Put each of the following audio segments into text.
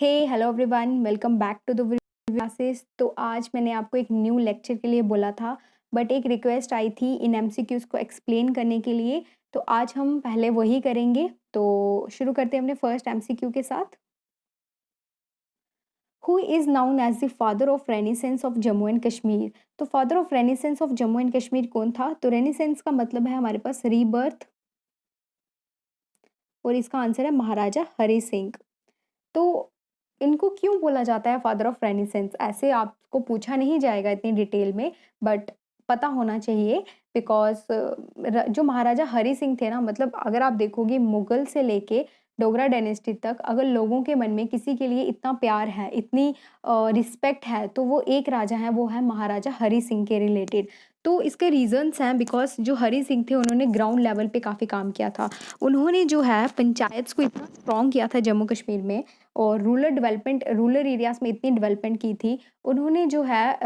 Hey hello everyone welcome back to the classes. तो आज मैंने आपको एक न्यू लेक्चर के लिए बोला था, बट एक रिक्वेस्ट आई थी इन एमसीक्यूज को एक्सप्लेन करने के लिए। तो आज हम पहले वही करेंगे। तो शुरू करते हैं अपने फर्स्ट एमसीक्यू के साथ। Who is known as the father of renaissance of Jammu and Kashmir. तो father of renaissance of Jammu and Kashmir कौन था? तो रेनेसेंस का मतलब है हमारे पास रीबर्थ, और इसका आंसर है महाराजा हरि सिंह। तो इनको क्यों बोला जाता है फादर ऑफ रेनेसेंस? ऐसे आपको पूछा नहीं जाएगा इतनी डिटेल में, बट पता होना चाहिए बिकॉज़ जो महाराजा हरि सिंह थे ना, मतलब अगर आप देखोगे मुगल से लेके डोगरा डायनेस्टी तक, अगर लोगों के मन में किसी के लिए इतना प्यार है, इतनी रिस्पेक्ट है, तो वो एक राजा है, वो है महाराजा हरि सिंह के रिलेटेड। तो इसके रीज़न्स हैं बिकॉज़ जो हरि सिंह थे उन्होंने ग्राउंड लेवल पे काफ़ी काम किया था। उन्होंने जो है पंचायत्स को इतना स्ट्रॉन्ग किया था जम्मू कश्मीर में, और रूरल एरियाज़ में इतनी डेवलपमेंट की थी। उन्होंने जो है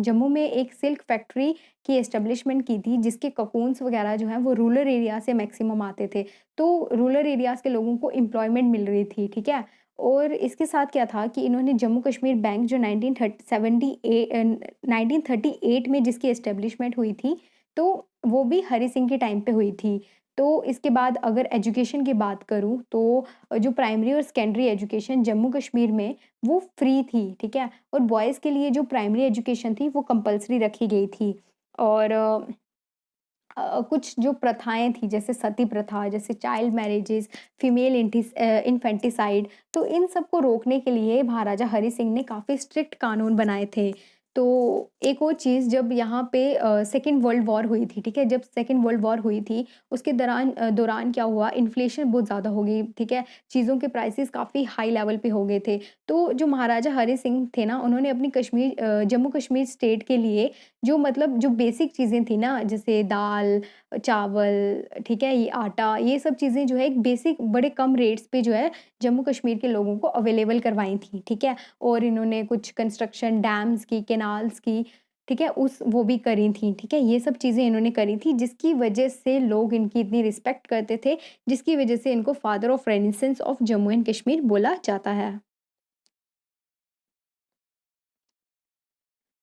जम्मू में एक सिल्क फैक्ट्री की एस्टेब्लिशमेंट की थी, जिसके ककून्स वगैरह जो हैं वो रूरल एरिया से मैक्सिमम आते थे। तो रूरल एरियाज़ के लोगों को एम्प्लॉयमेंट मिल रही थी, ठीक है? और इसके साथ क्या था कि इन्होंने जम्मू कश्मीर बैंक जो 1938 में जिसकी एस्टेब्लिशमेंट हुई थी, तो वो भी हरि सिंह के टाइम पे हुई थी। तो इसके बाद अगर एजुकेशन की बात करूँ, तो जो प्राइमरी और सेकेंडरी एजुकेशन जम्मू कश्मीर में वो फ्री थी, ठीक है? और बॉयज़ के लिए जो प्राइमरी एजुकेशन थी वो कंपल्सरी रखी गई थी। और कुछ जो प्रथाएँ थी, जैसे सती प्रथा, जैसे चाइल्ड मैरेजेस, फीमेल इन्फेंटिसाइड, तो इन सब को रोकने के लिए महाराजा हरि सिंह ने काफ़ी स्ट्रिक्ट कानून बनाए थे। तो एक और चीज़, जब यहाँ पे सेकंड वर्ल्ड वॉर हुई थी, ठीक है? जब सेकंड वर्ल्ड वॉर हुई थी, उसके दौरान क्या हुआ, इन्फ्लेशन बहुत ज़्यादा हो गई, ठीक है? चीज़ों के प्राइसेस काफ़ी हाई लेवल पे हो गए थे। तो जो महाराजा हरि सिंह थे ना, उन्होंने अपनी जम्मू कश्मीर स्टेट के लिए जो मतलब जो बेसिक चीज़ें थी ना, जैसे दाल, चावल, ठीक है, ये आटा, ये सब चीज़ें जो है एक बेसिक बड़े कम रेट्स पे जो है जम्मू कश्मीर के लोगों को अवेलेबल करवाई थी, ठीक है? और इन्होंने कुछ कंस्ट्रक्शन डैम्स की, कैनाल्स की, ठीक है, उस वो भी करी थी, ठीक है? ये सब चीज़ें इन्होंने करी थी, जिसकी वजह से लोग इनकी इतनी रिस्पेक्ट करते थे, जिसकी वजह से इनको father of renaissance of Jammu and Kashmir बोला जाता है।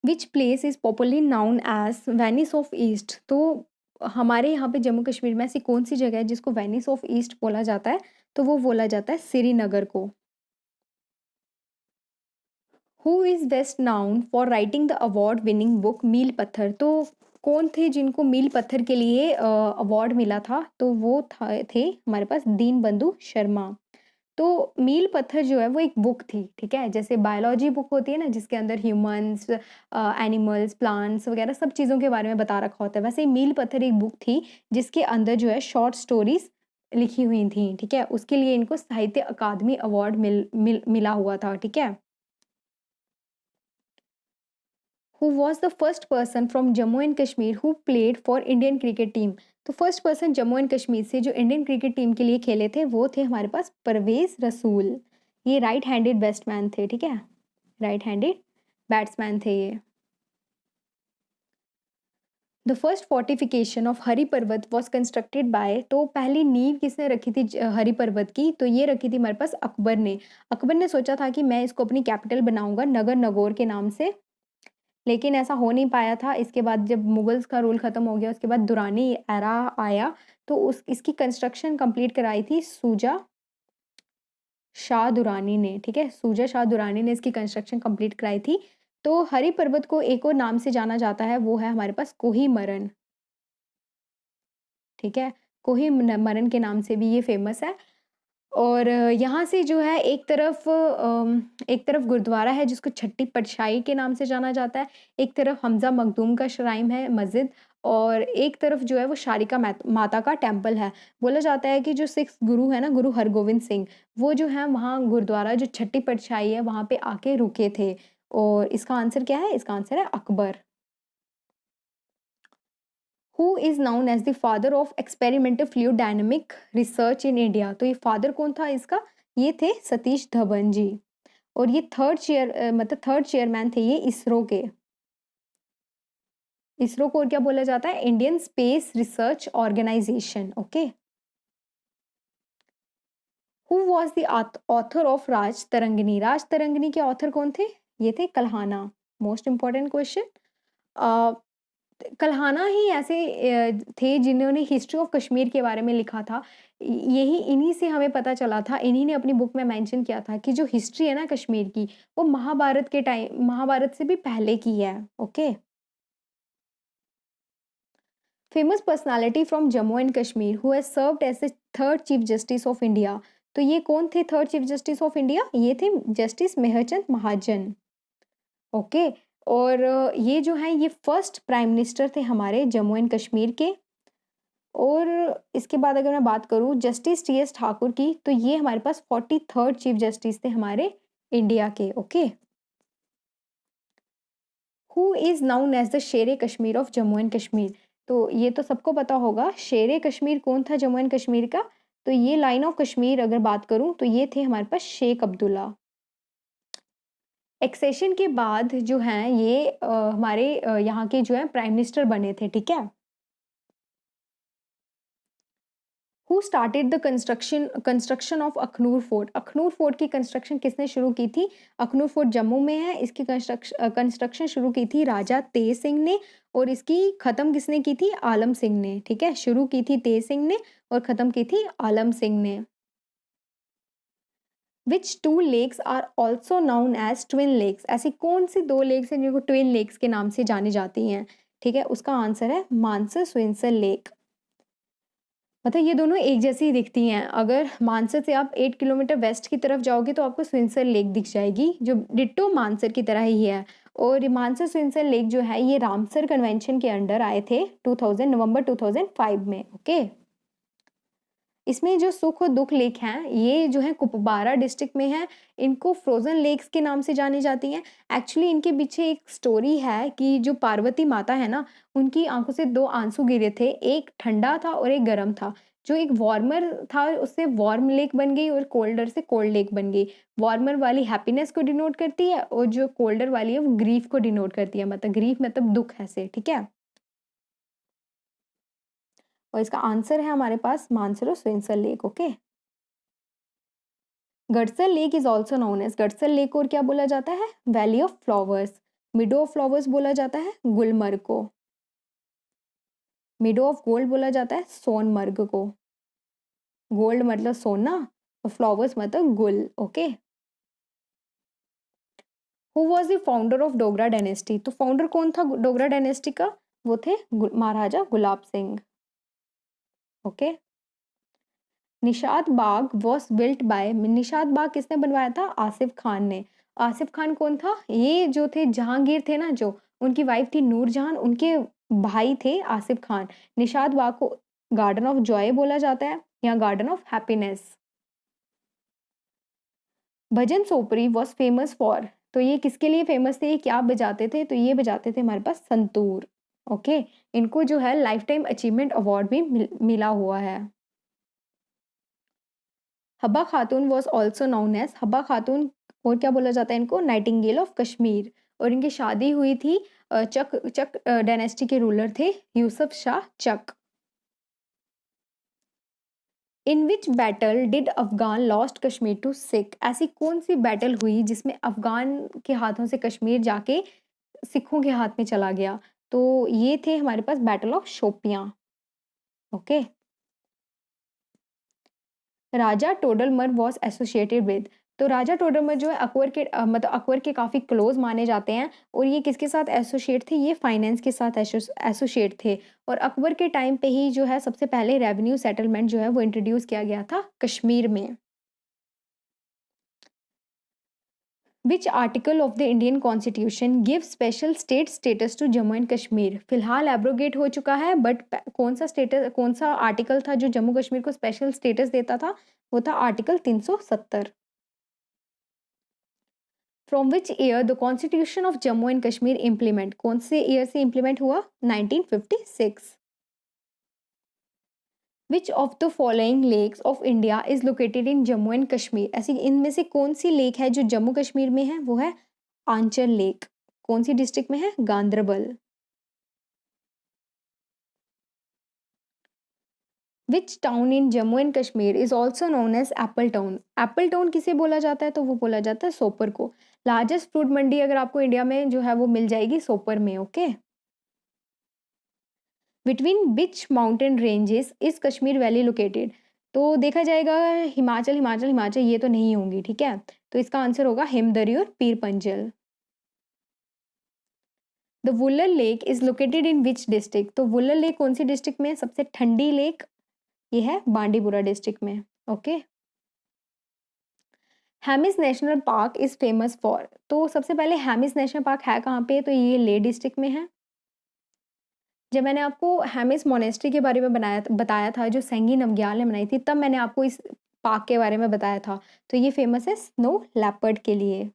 Which place is popularly noun as Venice of east. तो हमारे यहाँ पे जम्मू कश्मीर में ऐसी कौन-सी जगह है जिसको वेनिस ऑफ ईस्ट बोला जाता है? तो वो बोला जाता है श्रीनगर को। Who is best known for writing the award winning book Meel Patthar. तो कौन थे जिनको मील पत्थर के लिए अवार्ड मिला था? तो वो थे हमारे पास दीनबंधु शर्मा। तो मील पत्थर जो है वो एक बुक थी, ठीक है? जैसे बायोलॉजी बुक होती है ना, जिसके अंदर ह्यूमन्स, एनिमल्स, प्लांट्स वगैरह सब चीज़ों के बारे में बता रखा होता है। वैसे ही मील पत्थर एक बुक थी, जिसके अंदर जो है शॉर्ट स्टोरीज़ लिखी हुई थी, ठीक है? उसके लिए इनको साहित्य अकादमी अवार्ड मिला हुआ था, ठीक है? Who was the first person from Jammu and Kashmir who played for Indian cricket team. तो first person Jammu and Kashmir से जो इंडियन क्रिकेट टीम के लिए खेले थे, वो थे हमारे पास परवेज़ रसूल। ये राइट हैंडेड बैट्समैन थे, ठीक है? राइट हैंडेड बैट्समैन थे ये। The first fortification of Hari पर्वत वॉज कंस्ट्रक्टेड बाय। तो पहली नींव किसने रखी थी हरि पर्वत की? तो ये रखी थी हमारे पास अकबर ने। अकबर ने सोचा था कि मैं इसको अपनी कैपिटल बनाऊंगा नगर नगौर के नाम से, लेकिन ऐसा हो नहीं पाया था। इसके बाद जब मुगल्स का रूल खत्म हो गया, उसके बाद दुरानी एरा आया, तो उस इसकी कंस्ट्रक्शन कंप्लीट कराई थी सूजा शाह दुरानी ने, ठीक है? सूजा शाह दुरानी ने इसकी कंस्ट्रक्शन कंप्लीट कराई थी। तो हरि पर्वत को एक और नाम से जाना जाता है, वो है हमारे पास कोही मरन, ठीक है? मरन के नाम से भी ये फ़ेमस है। और यहाँ से जो है एक तरफ गुरुद्वारा है जिसको छट्टी पातशाही के नाम से जाना जाता है, एक तरफ हमज़ा मखदूम का श्राइन है मस्जिद, और एक तरफ जो है वो शारिका माता का टेम्पल है। बोला जाता है कि जो 6th गुरु है ना, गुरु हरगोविंद सिंह, वो जो है वहाँ गुरुद्वारा जो छट्टी पातशाही है वहाँ पे आके रुके थे। और इसका आंसर क्या है? इसका आंसर है Akbar. Who is noun as the father of experimental fluid dynamic research in India. तो ये फादर कौन था इसका? ये थे सतीश धवन जी। और ये मतलब थर्ड चेयरमैन थे ये इसरो के। इसरो को और क्या बोला जाता है? Indian Space Research Organisation, okay. Who was the author of Raj Tarangini? Raj Tarangini के ऑथर कौन थे? ये थे Kalhana. Most important question. Kalhana ही ऐसे थे जिन्होंने हिस्ट्री ऑफ कश्मीर के बारे में लिखा था। यही इन्हीं से हमें पता चला था, इन्हीं ने अपनी बुक में मेंशन किया था कि जो हिस्ट्री है ना कश्मीर की, वो महाभारत से भी पहले की है। Okay. Famous personality from Jammu and Kashmir who has served as the third chief justice of India. तो ये कौन थे third chief justice of India? ये थे जस्टिस मेहरचंद महाजन। ओके। और ये जो है ये फर्स्ट प्राइम मिनिस्टर थे हमारे जम्मू एंड कश्मीर के। और इसके बाद अगर मैं बात करूँ जस्टिस टी एस ठाकुर की, तो ये हमारे पास 43rd चीफ जस्टिस थे हमारे इंडिया के। Okay. Who is known as the Sher Kashmir of Jammu and Kashmir? तो ये तो सबको पता होगा, शेर कश्मीर कौन था जम्मू एंड कश्मीर का? तो ये लाइन ऑफ कश्मीर अगर बात करूं तो ये थे हमारे पास शेख अब्दुल्ला। एक्सेशन के बाद जो हैं ये हमारे यहाँ के जो है प्राइम मिनिस्टर बने थे। ठीक है। Who started the construction of Akhnoor fort? Akhnoor fort की कंस्ट्रक्शन किसने शुरू की थी? अखनूर फोर्ट जम्मू में है, इसकी कंस्ट्रक्शन शुरू की थी राजा तेज सिंह ने, और इसकी खत्म किसने की थी? आलम सिंह ने। ठीक है, शुरू की थी तेज सिंह ने और खत्म की थी आलम सिंह ने। Which two lakes are also known as twin lakes? ऐसी कौन सी दो लेक्स हैं जिनको ट्विन लेक्स के नाम से जानी जाती हैं? ठीक है, उसका आंसर है मानसर स्विंसर लेक। मतलब ये दोनों एक जैसी ही दिखती हैं। अगर मानसर से आप 8 किलोमीटर वेस्ट की तरफ जाओगे तो आपको स्विंसर लेक दिख जाएगी, जो डिट्टो मानसर की तरह ही है। और ये मानसर स्विंसर लेक जो है ये रामसर कन्वेंशन के अंडर आए थे नवंबर 2005 में। ओके। इसमें जो सुख और दुख लेक हैं ये जो है कुपवारा डिस्ट्रिक्ट में है। इनको फ्रोजन लेक्स के नाम से जानी जाती हैं। एक्चुअली इनके पीछे एक स्टोरी है कि जो पार्वती माता है ना, उनकी आंखों से दो आंसू गिरे थे, एक ठंडा था और एक गर्म था। जो एक वार्मर था उससे वार्म लेक बन गई और कोल्डर से कोल्ड लेक बन गई। वार्मर वाली हैप्पीनेस को डिनोट करती है और जो कोल्डर वाली है वो ग्रीफ को डिनोट करती है, मतलब ग्रीफ मतलब दुख ऐसे। ठीक है। और इसका आंसर है हमारे पास Mansarovar Surinsar lake. Okay. Gadsar lake is also known as, Gadsar lake को और क्या बोला जाता है? Valley of flowers, meadow of flowers बोला जाता है गुलमर्ग को, मिडो ऑफ गोल्ड बोला जाता है सोनमर्ग को। गोल्ड मतलब सोना और फ्लावर्स मतलब गुल। Okay. Who was the founder of Dogra dynasty? तो फाउंडर कौन था डोगरा डायनेस्टी का? वो थे Maharaja Gulab Singh. Okay. Nishat Bagh was built by, Nishat Bagh किसने बनवाया था? आसिफ खान ने। आसिफ खान कौन था? ये जो थे जहांगीर थे ना, जो उनकी वाइफ थी नूरजहां, उनके भाई थे आसिफ खान। निषाद बाग को गार्डन ऑफ जॉय बोला जाता है या garden of happiness. Bhajan Sopori was famous for, तो ये किसके लिए फेमस थे? ये क्या बजाते थे? तो ये बजाते थे हमारे पास संतूर। ओके। इनको जो है लाइफ टाइम अचीवमेंट अवार्ड भी मिला हुआ है। Habba Khatoon was also known as, Habba Khatoon और क्या बोला जाता है इनको? Nightingale of Kashmir. और इनकी शादी हुई थी चक चक डायनेस्टी के रूलर थे Yusuf Shah Chak. In which battle did Afghan lost Kashmir to Sikh? ऐसी कौन सी बैटल हुई जिसमें अफगान के हाथों से कश्मीर जाके सिखों के हाथ में चला गया? तो ये थे हमारे पास battle of Shopian. Okay. Raja Todarmal was associated with, तो राजा टोडरमल जो है अकबर के मतलब अकबर के काफ़ी क्लोज माने जाते हैं। और ये किसके साथ एसोसिएट थे? ये फाइनेंस के साथ एसोसिएट थे। और अकबर के टाइम पे ही जो है सबसे पहले रेवेन्यू सेटलमेंट जो है वो इंट्रोड्यूस किया गया था कश्मीर में। Which article of the Indian constitution give special state status to Jammu and Kashmir? फिलहाल एब्रोगेट हो चुका है, बट कौन सा आर्टिकल था जो जम्मू कश्मीर को स्पेशल स्टेटस देता था? वो था article 370। From which year the constitution of Jammu and Kashmir implement, कौन से ईयर से इम्प्लीमेंट हुआ? 1956। Which of the following lakes of India is located in Jammu and Kashmir? ऐसी इनमें से कौन सी लेक है जो जम्मू कश्मीर में है? वो है आंचल लेक। कौन सी डिस्ट्रिक्ट में है? Ganderbal. Which town in Jammu and Kashmir is also known as apple town? Apple town किसे बोला जाता है? तो वो बोला जाता है सोपर को। लार्जेस्ट फ्रूट मंडी अगर आपको इंडिया में जो है वो मिल जाएगी सोपर में। Okay. Between which mountain ranges is Kashmir valley located? तो देखा जाएगा हिमाचल हिमाचल हिमाचल ये तो नहीं होंगी, ठीक है। तो इसका आंसर होगा हिमदरी और पीर Panjal. The Wular lake is located in which district? तो वुलर लेक कौन सी डिस्ट्रिक्ट में है? सबसे ठंडी लेक ये है बांडीपुरा डिस्ट्रिक्ट में। Okay. Hemis national park is famous for? तो सबसे पहले हैमिस नेशनल पार्क है कहाँ पे? तो ये ले डिस्ट्रिक्ट में है। जब मैंने आपको हैमिस मोनेस्ट्री के बारे में बताया था जो सेंगी नमग्याल ने बनाई थी, तब मैंने आपको इस पार्क के बारे में बताया था। तो ये फेमस है स्नो लेपर्ड के लिए।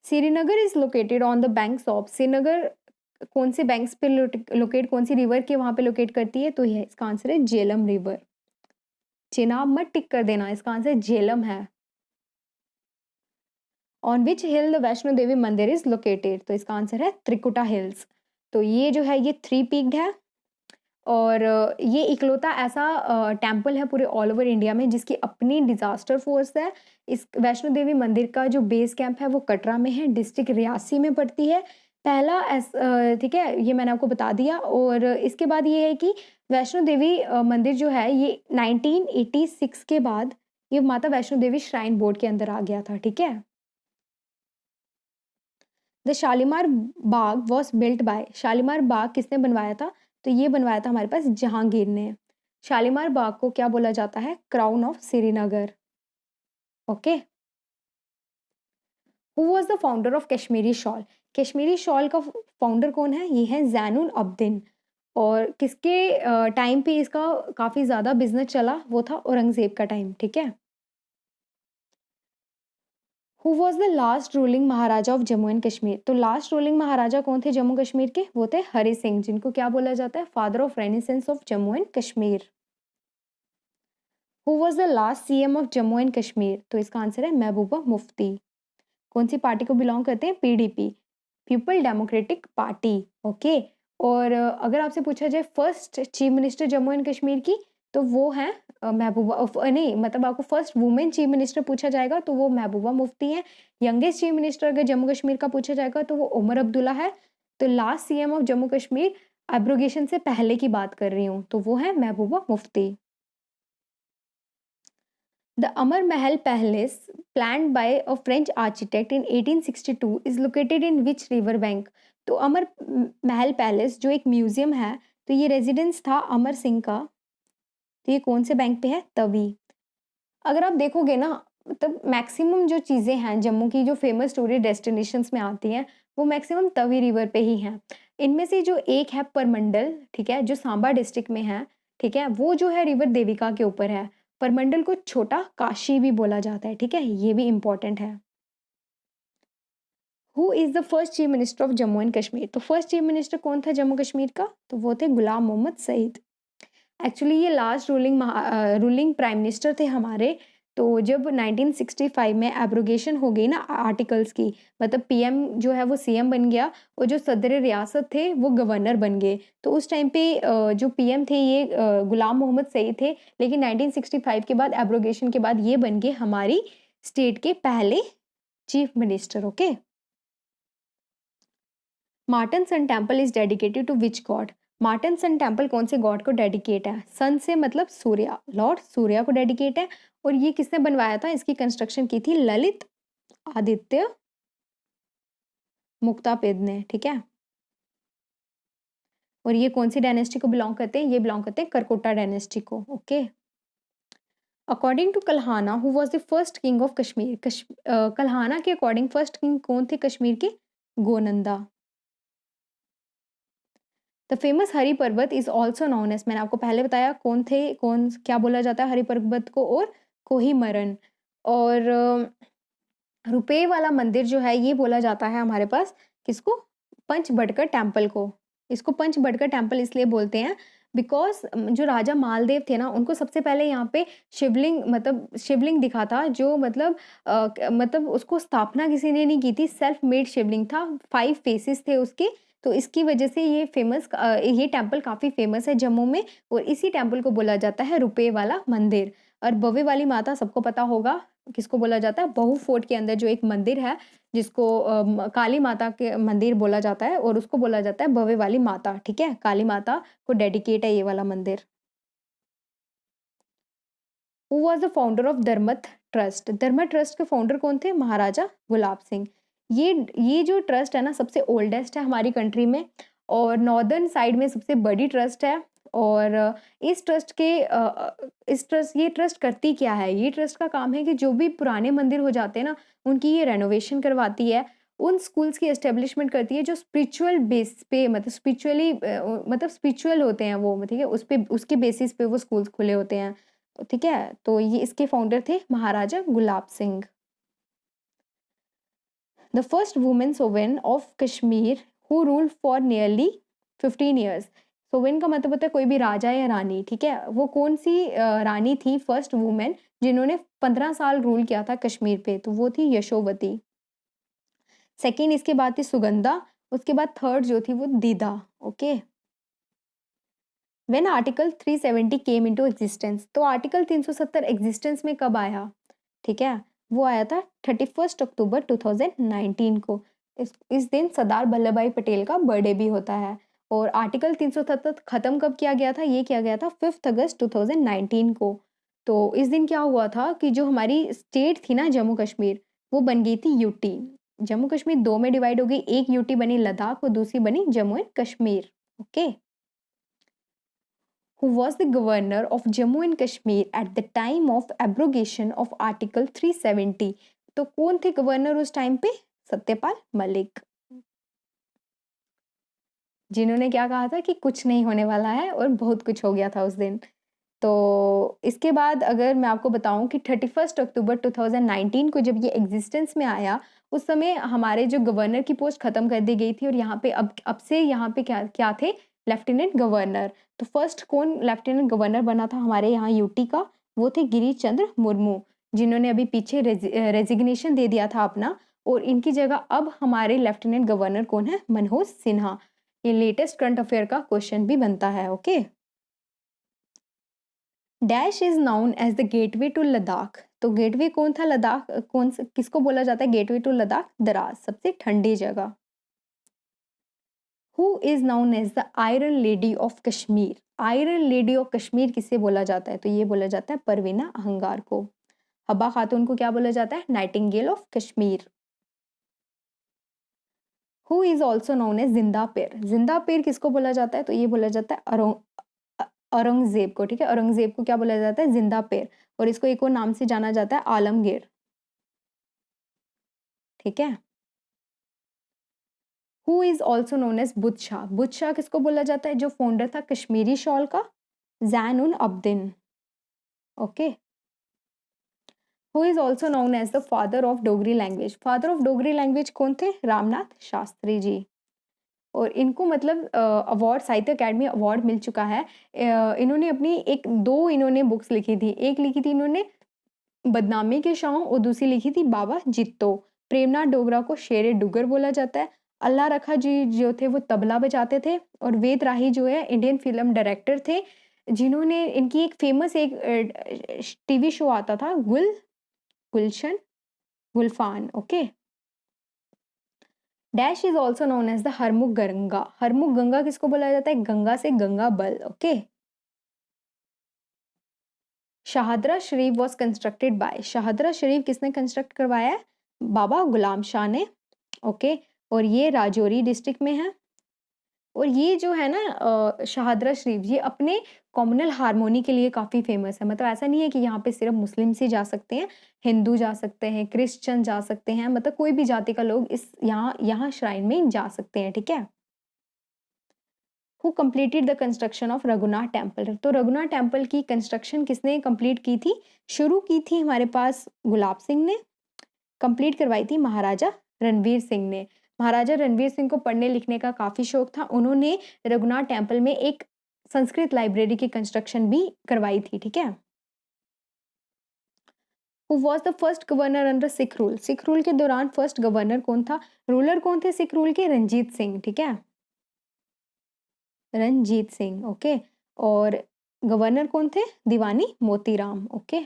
Srinagar is located on the banks of? Srinagar कौन से बैंक्स पे लोकेट, कौन सी रिवर के वहां पे लोकेट करती है? तो ये इसका आंसर है झेलम रिवर। चेनाब मत टिक कर देना, इसका आंसर झेलम है। On which hill the Vaishno Devi mandir is located? तो इसका आंसर है त्रिकुटा हिल्स। तो ये जो है ये 3 पीक्ड है और ये इकलौता ऐसा टेम्पल है पूरे ऑल ओवर इंडिया में जिसकी अपनी डिजास्टर फोर्स है। इस वैष्णो देवी मंदिर का जो बेस कैंप है वो कटरा में है, डिस्ट्रिक्ट रियासी में पड़ती है। पहला ठीक है, ये मैंने आपको बता दिया। और इसके बाद ये है कि वैष्णो देवी मंदिर जो है ये 1986 के बाद ये माता वैष्णो देवी श्राइन बोर्ड के अंदर आ गया था, ठीक है। The Shalimar Bagh was built by? Shalimar Bagh किसने बनवाया था? तो ये बनवाया था हमारे पास जहांगीर ने। शालीमार बाग को क्या बोला जाता है? Crown of Srinagar. Okay. Who was the founder of Kashmiri shawl? Kashmiri shawl का फाउंडर कौन है? ये है जैनुल अब्दीन। और किसके टाइम पे इसका काफी ज्यादा बिजनेस चला? वो था औरंगजेब का टाइम, ठीक है। Who was the last ruling Maharaja of Jammu and Kashmir? तो लास्ट रूलिंग महाराजा कौन थे जम्मू कश्मीर के? वो थे हरि सिंह, जिनको क्या बोला जाता है? Father of renaissance of Jammu and Kashmir. Who was the last CM of Jammu and Kashmir? तो इसका आंसर है महबूबा मुफ्ती। कौन सी पार्टी को बिलोंग करते हैं? PDP, people democratic party. Okay. और अगर आपसे पूछा जाए first chief minister Jammu and Kashmir की, तो वो है महबूबा नहीं, मतलब आपको फर्स्ट वुमेन चीफ मिनिस्टर पूछा जाएगा तो वो महबूबा मुफ्ती है। यंगेस्ट चीफ मिनिस्टर अगर जम्मू कश्मीर का पूछा जाएगा तो वो उमर अब्दुल्ला है। तो last CM of Jammu Kashmir abrogation से पहले की बात कर रही हूँ, तो वो है Mehbooba Mufti. The Amar Mahal Palace, planned by a French architect in 1862, is located in which river bank? तो अमर महल पैलेस जो एक म्यूजियम है, तो ये रेजिडेंस था अमर सिंह का। तो ये कौन से बैंक पे है? तवी। अगर आप देखोगे ना, मतलब मैक्सिमम जो चीज़ें हैं जम्मू की जो फेमस टूरिस्ट डेस्टिनेशंस में आती हैं, वो मैक्सिमम तवी रिवर पे ही हैं। इनमें से जो एक है परमंडल, ठीक है, जो सांबा डिस्ट्रिक्ट में है, ठीक है, वो जो है रिवर देविका के ऊपर है। परमंडल को छोटा काशी भी बोला जाता है, ठीक है, ये भी इंपॉर्टेंट है। Who is the first chief minister of Jammu and Kashmir? तो फर्स्ट चीफ मिनिस्टर कौन था जम्मू कश्मीर का? तो वो थे गुलाम मोहम्मद सईद। एक्चुअली ये लास्ट रूलिंग प्राइम मिनिस्टर थे हमारे। तो जब 1965 में एब्रोगेशन हो गई ना आर्टिकल्स की, मतलब पीएम जो है वो सीएम बन गया और जो सदर रियासत थे वो गवर्नर बन गए। तो उस टाइम पे जो पीएम थे ये गुलाम मोहम्मद सईद थे। लेकिन 1965 के बाद एब्रोगेशन के बाद ये बन गए हमारी स्टेट के पहले chief minister. Okay. Martand sun temple is dedicated to which god? Martand sun temple कौन से गॉड को डेडिकेट है? सन से मतलब सूर्या, लॉर्ड सूर्या को डेडिकेट है। और ये किसने बनवाया था? इसकी कंस्ट्रक्शन की थी ललित आदित्य मुक्तापिद ने, ठीक है। और ये कौन सी डायनेस्टी को बिलोंग करते हैं? ये बिलोंग करते हैं करकोटा डायनेस्टी को। Okay. According to Kalhana who was the first king of Kashmir? Kalhana के अकॉर्डिंग फर्स्ट किंग कौन थे कश्मीर के? गोनंदा। द फेमस हरि पर्वत इज ऑल्सो नोन एज, मैंने आपको पहले बताया कौन थे, कौन क्या बोला जाता है हरि पर्वत को? और कोहिमरन। और रुपये वाला मंदिर जो है ये बोला जाता है हमारे पास किसको? पंचबड़कर टेम्पल को। इसको पंचबड़कर टेम्पल इसलिए बोलते हैं बिकॉज जो राजा मालदेव थे ना, उनको सबसे पहले यहाँ पे शिवलिंग, मतलब शिवलिंग दिखा था जो मतलब मतलब उसको स्थापना किसी ने नहीं की थी, सेल्फ मेड शिवलिंग था। 5 फेसेस थे उसके, तो इसकी वजह से ये टेम्पल काफ़ी फ़ेमस है जम्मू में और इसी टेम्पल को बोला जाता है रुपए वाला मंदिर। और बवे वाली माता सबको पता होगा किसको बोला जाता है? बहू फोर्ट के अंदर जो एक मंदिर है जिसको काली माता के मंदिर बोला जाता है और उसको बोला जाता है बवे वाली माता, ठीक है? काली माता को डेडिकेट है ये वाला मंदिर। Who was the founder of Dharmarth trust? Dharmarth trust के फाउंडर कौन थे? महाराजा गुलाब सिंह। ये जो ट्रस्ट है ना सबसे ओल्डेस्ट है हमारी कंट्री में और नॉर्दर्न साइड में सबसे बड़ी ट्रस्ट है और इस ट्रस्ट के ये ट्रस्ट करती क्या है? ये ट्रस्ट का काम है कि जो भी पुराने मंदिर हो जाते हैं ना, उनकी ये रेनोवेशन करवाती है। उन स्कूल्स की एस्टेब्लिशमेंट करती है जो स्पिरिचुअल बेस पे मतलब स्पिरिचुअल होते हैं वो, ठीक है? उसके बेसिस पे वो स्कूल्स खुले होते हैं। ठीक है? तो ये इसके फाउंडर थे Maharaja Gulab Singh. The first women sovereign of Kashmir who ruled for nearly 15 years. Sovereign का मतलब होता है कोई भी राजा या रानी, ठीक है? वो कौन-सी रानी थी फर्स्ट वुमेन जिन्होंने 15 साल रूल किया था कश्मीर पे, तो वो थी यशोवती। सेकंड इसके बाद थी सुगंधा, उसके बाद थर्ड जो थी वो दीदा, okay? When article 370 came into existence, तो आर्टिकल 370 एग्जिस्टेंस में कब आया? ठीक है, वो आया था 31 अक्टूबर 2019 को। इस दिन सरदार वल्लभ भाई पटेल का बर्थडे भी होता है और आर्टिकल 370 खत्म कब किया गया था? ये किया गया था 5 अगस्त 2019 को। तो इस दिन क्या हुआ था कि जो हमारी स्टेट थी ना जम्मू कश्मीर, वो बन गई थी यूटी। जम्मू कश्मीर 2 में डिवाइड हो गई, एक यूटी बनी लद्दाख और दूसरी बनी Jammu and Kashmir, okay? Who was the governor of Jammu and Kashmir at the time of abrogation of Article 370? तो कौन थे गवर्नर उस टाइम पे? सत्यपाल मलिक, जिन्होंने क्या कहा था कि कुछ नहीं होने वाला है और बहुत कुछ हो गया था उस दिन। तो इसके बाद अगर मैं आपको बताऊं कि 31 अक्टूबर 2019 को जब ये एग्जिस्टेंस में आया, उस समय हमारे जो गवर्नर की पोस्ट खत्म कर दी गई थी और यहाँ पे अब से यहाँ पे क्या क्या थे? Lieutenant governor. तो फर्स्ट कौन लेफ्टिनेंट गवर्नर बना था हमारे यहाँ यूटी का? वो थे गिरीश चंद्र मुर्मू, जिन्होंने अभी पीछे रेजिग्नेशन दे दिया था अपना और इनकी जगह अब हमारे लेफ्टिनेंट गवर्नर कौन है? मनोज सिन्हा। ये लेटेस्ट करंट अफेयर का क्वेश्चन भी बनता है, okay? Dash is known as the gateway to Ladakh. तो गेटवे कौन था लद्दाख? किसको बोला जाता है गेटवे टू लद्दाख? दराज, सबसे ठंडी जगह। Who is known as the iron lady of Kashmir? Iron lady of Kashmir किसे बोला जाता है? तो ये बोला जाता है परवीना अहंगार को। हब्बा खातून को क्या बोला जाता है? Nightingale of Kashmir. Who is also known as Zinda Pir? जिंदा पेर किसको बोला जाता है? तो ये बोला जाता है औरंगजेब को, ठीक है? औरंगजेब को क्या बोला जाता है? जिंदा पेर। और इसको एक और नाम से जाना जाता है आलमगीर, ठीक है? Who is also known as Budshah? Budshah किसको बोला जाता है? जो फाउंडर था कश्मीरी शॉल का, Zain ul Abidin, okay? Who is also known as the father of Dogri language? Father of Dogri language कौन थे? रामनाथ शास्त्री जी। और इनको मतलब अवार्ड, साहित्य अकेडमी अवार्ड मिल चुका है। इन्होंने अपनी इन्होंने बुक्स लिखी थी। एक लिखी थी इन्होंने बदनामी के शाम और दूसरी लिखी थी बाबा जित्तो। प्रेमनाथ डोगरा को शेरे डुगर बोला जाता है। अल्लाह रखा जी जो थे वो तबला बजाते थे और वेद राही जो है इंडियन फिल्म डायरेक्टर थे, जिन्होंने इनकी एक फेमस टीवी शो आता था Gulshan Gulfam, okay? Dash is also known as the Harmukh Ganga. Harmukh Ganga किसको बोला जाता है? गंगा से Gangabal, okay? Shahdara Sharif was constructed by. Shahdara Sharif किसने कंस्ट्रक्ट करवाया है? बाबा गुलाम शाह ने, ओके? और ये राजौरी डिस्ट्रिक्ट में है। और ये जो है ना शाहदरा शरीफ, ये अपने कम्युनल हार्मोनी के लिए काफ़ी फेमस है। मतलब ऐसा नहीं है कि यहाँ पे सिर्फ मुस्लिम्स ही जा सकते हैं, हिंदू जा सकते हैं, क्रिश्चियन जा सकते हैं, मतलब कोई भी जाति का लोग इस यहाँ यहाँ श्राइन में जा सकते हैं, ठीक है? Who completed the construction of Raghunath temple? तो रघुनाथ टेम्पल की कंस्ट्रक्शन किसने कंप्लीट की थी? शुरू की थी हमारे पास गुलाब सिंह ने, कंप्लीट करवाई थी महाराजा रणवीर सिंह ने। महाराजा रणवीर सिंह को पढ़ने लिखने का काफ़ी शौक था। उन्होंने रघुनाथ टेम्पल में एक संस्कृत लाइब्रेरी की कंस्ट्रक्शन भी करवाई थी, ठीक है? Who was the first governor under sick rule? Sick rule के दौरान फर्स्ट गवर्नर कौन था? रूलर कौन थे सिख रूल के? रंजीत सिंह, ठीक है? रंजीत सिंह, ओके। और गवर्नर कौन थे? Diwani Motiram, okay.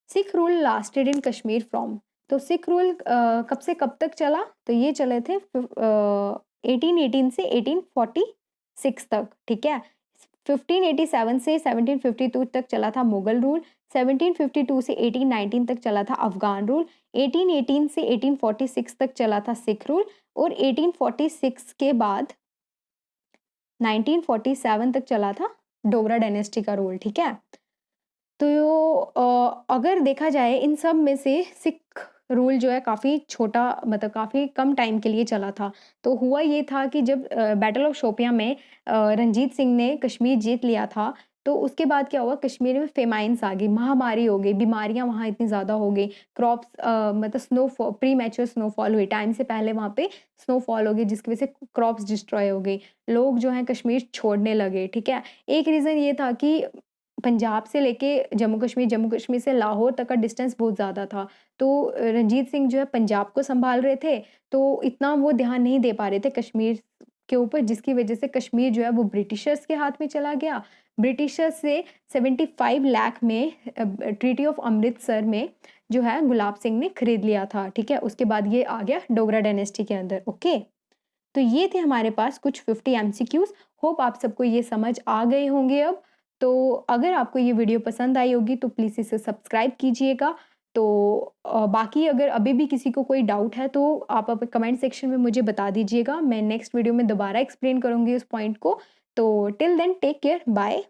Sikh rule lasted in Kashmir from, तो सिख रूल कब से कब तक चला? तो ये चले थे 1818 से 1846 तक, ठीक है। 1587 से 1752 तक चला था मुगल रूल, 1752 से 1819 तक चला था अफगान रूल, 1818 से 1846 तक चला था सिख रूल, और 1846 के बाद 1947 तक चला था डोगरा डायनेस्टी का रूल, ठीक है। तो अगर देखा जाए इन सब में से सिख रूल जो है काफ़ी छोटा, मतलब काफ़ी कम टाइम के लिए चला था। तो हुआ ये था कि जब बैटल ऑफ शोपियां में रंजीत सिंह ने कश्मीर जीत लिया था, तो उसके बाद क्या हुआ, कश्मीर में फेमाइन्स आ गई, महामारी हो गई, बीमारियां वहाँ इतनी ज़्यादा हो गई, क्रॉप्स मतलब स्नोफॉल, प्री मैच्योर स्नोफॉल हुई, टाइम से पहले वहाँ पे स्नोफॉल हो गई, जिसकी वजह से क्रॉप्स डिस्ट्रॉय हो गई, लोग जो हैं कश्मीर छोड़ने लगे, ठीक है। एक रीज़न ये था कि पंजाब से लेके जम्मू कश्मीर से लाहौर तक का डिस्टेंस बहुत ज़्यादा था। तो रंजीत सिंह जो है पंजाब को सँभाल रहे थे, तो इतना वो ध्यान नहीं दे पा रहे थे कश्मीर के ऊपर, जिसकी वज़ह से कश्मीर जो है वो ब्रिटिशर्स के हाथ में चला गया। ब्रिटिशर्स से 75 लाख में ट्रीटी ऑफ अमृतसर में जो है गुलाब सिंह ने खरीद लिया था, ठीक है? उसके बाद ये आ गया डोगरा डायनेस्टी के अंदर, ओके। तो ये थे हमारे पास कुछ 50 एमसीक्यूज़। होप आप सबको ये समझ आ गए होंगे अब। तो अगर आपको ये वीडियो पसंद आई होगी तो प्लीज़ इसे सब्सक्राइब कीजिएगा। तो बाकी अगर अभी भी किसी को कोई डाउट है तो आप कमेंट सेक्शन में मुझे बता दीजिएगा। मैं नेक्स्ट वीडियो में दोबारा एक्सप्लेन करूँगी उस पॉइंट को। तो till then take care, bye.